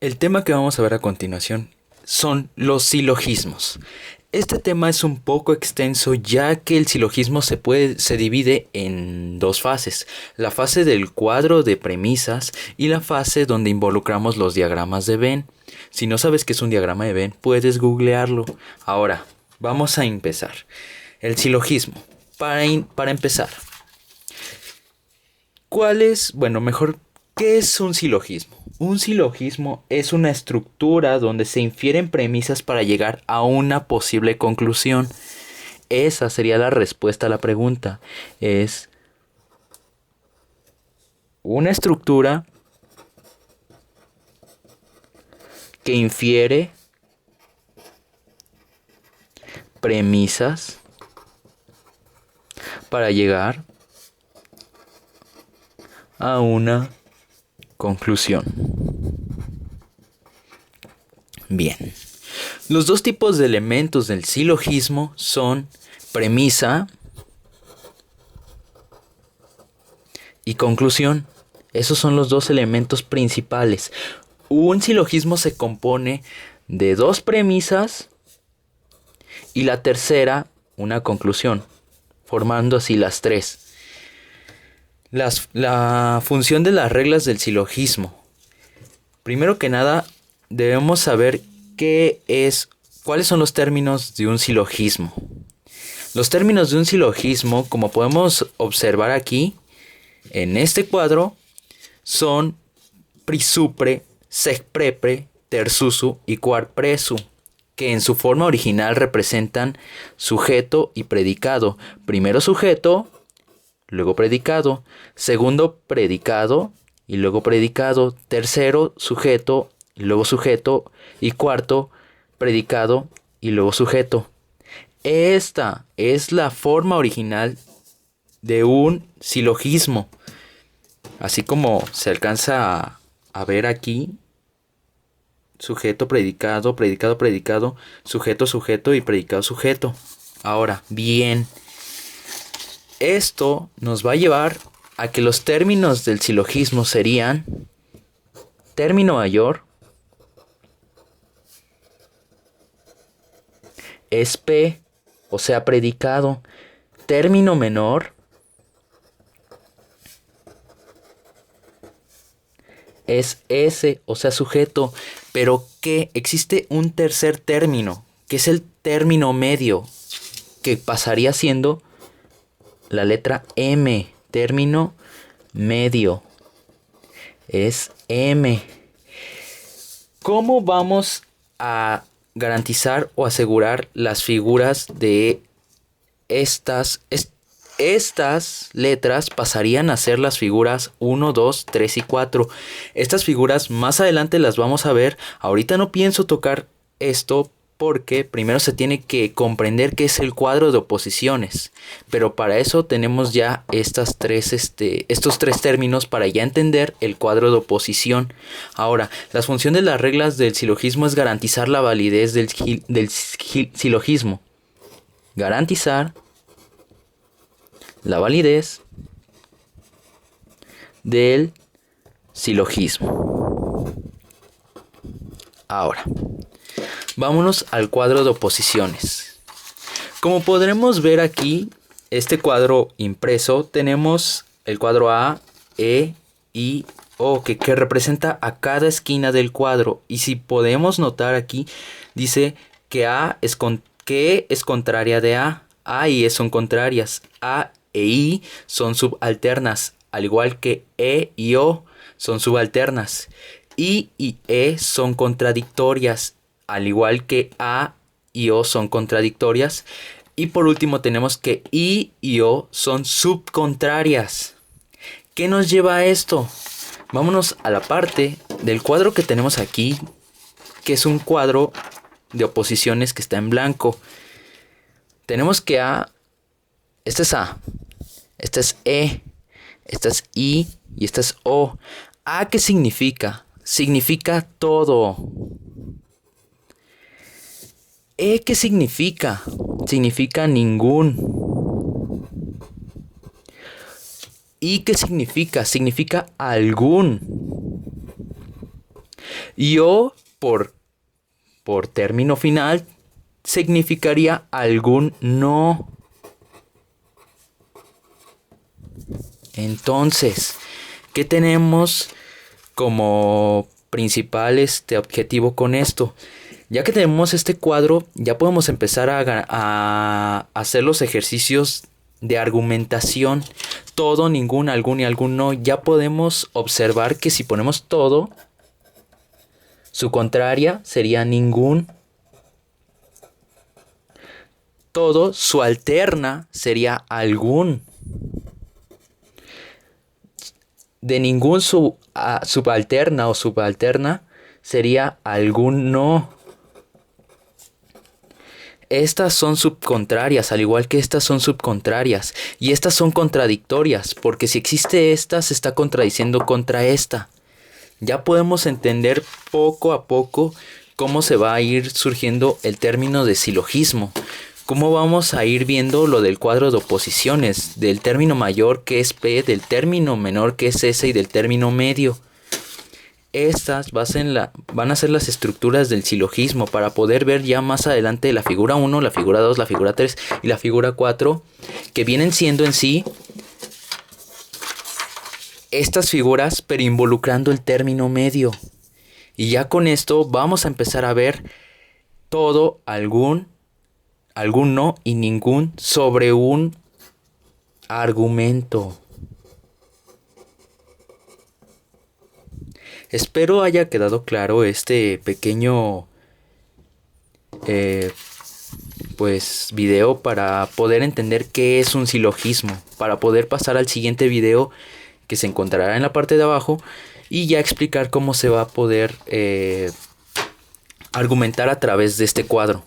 El tema que vamos a ver a continuación son los silogismos. Este tema es un poco extenso ya que el silogismo se divide en dos fases. La fase del cuadro de premisas y la fase donde involucramos los diagramas de Venn. Si no sabes qué es un diagrama de Venn, puedes googlearlo. Ahora, vamos a empezar. El silogismo. Para empezar, ¿qué es un silogismo? Un silogismo es una estructura donde se infieren premisas para llegar a una posible conclusión. Esa sería la respuesta a la pregunta. Es una estructura que infiere premisas para llegar a una conclusión. Bien. Los dos tipos de elementos del silogismo son premisa y conclusión. Esos son los dos elementos principales. Un silogismo se compone de dos premisas y la tercera una conclusión, formando así las tres. La función de las reglas del silogismo. Primero que nada, debemos saber cuáles son los términos de un silogismo. Los términos de un silogismo, como podemos observar aquí, en este cuadro, son prisupre, secprepre, tersusu y quarpresu, que en su forma original representan sujeto y predicado. Primero sujeto, luego predicado, segundo predicado y luego predicado, tercero sujeto y luego sujeto y cuarto predicado y luego sujeto. Esta es la forma original de un silogismo, así como se alcanza a ver aquí: sujeto, predicado, predicado, predicado, sujeto, sujeto y predicado, sujeto. Ahora, bien, esto nos va a llevar a que los términos del silogismo serían término mayor es P, o sea, predicado. Término menor es S, o sea, sujeto. Pero que existe un tercer término, que es el término medio, que pasaría siendo la letra M. Término medio es M. ¿Cómo vamos a garantizar o asegurar las figuras de estas letras? Pasarían a ser las figuras 1, 2, 3 y 4. Estas figuras más adelante las vamos a ver. Ahorita no pienso tocar esto porque primero se tiene que comprender qué es el cuadro de oposiciones. Pero para eso tenemos ya estos tres términos para ya entender el cuadro de oposición. Ahora, la función de las reglas del silogismo es garantizar la validez del silogismo. Garantizar la validez del silogismo. Ahora, vámonos al cuadro de oposiciones. Como podremos ver aquí, este cuadro impreso, tenemos el cuadro A, E, I, O, que representa a cada esquina del cuadro. Y si podemos notar aquí, dice que E es contraria de A y E son contrarias. A e I son subalternas, al igual que E y O son subalternas. I y E son contradictorias, al igual que A y O son contradictorias. Y por último tenemos que I y O son subcontrarias. ¿Qué nos lleva a esto? Vámonos a la parte del cuadro que tenemos aquí, que es un cuadro de oposiciones que está en blanco. Tenemos que esta es A, esta es E, esta es I y esta es O. ¿A qué significa? Significa todo. ¿E qué significa? Significa ningún. ¿Y qué significa? Significa algún. Y o por término final significaría algún no. Entonces, ¿qué tenemos como principal objetivo con esto? Ya que tenemos este cuadro, ya podemos empezar a hacer los ejercicios de argumentación. Todo, ningún, algún y algún no. Ya podemos observar que si ponemos todo, su contraria sería ningún. Todo, su alterna sería algún. De ningún subalterna o subalterna sería algún no. Estas son subcontrarias, al igual que estas son subcontrarias. Y estas son contradictorias, porque si existe esta, se está contradiciendo contra esta. Ya podemos entender poco a poco cómo se va a ir surgiendo el término de silogismo. Cómo vamos a ir viendo lo del cuadro de oposiciones, del término mayor que es P, del término menor que es S y del término medio. Estas van a ser las estructuras del silogismo para poder ver ya más adelante la figura 1, la figura 2, la figura 3 y la figura 4, que vienen siendo en sí estas figuras, pero involucrando el término medio. Y ya con esto vamos a empezar a ver todo, algún no y ningún sobre un argumento. Espero haya quedado claro este pequeño video para poder entender qué es un silogismo, para poder pasar al siguiente video que se encontrará en la parte de abajo y ya explicar cómo se va a poder argumentar a través de este cuadro.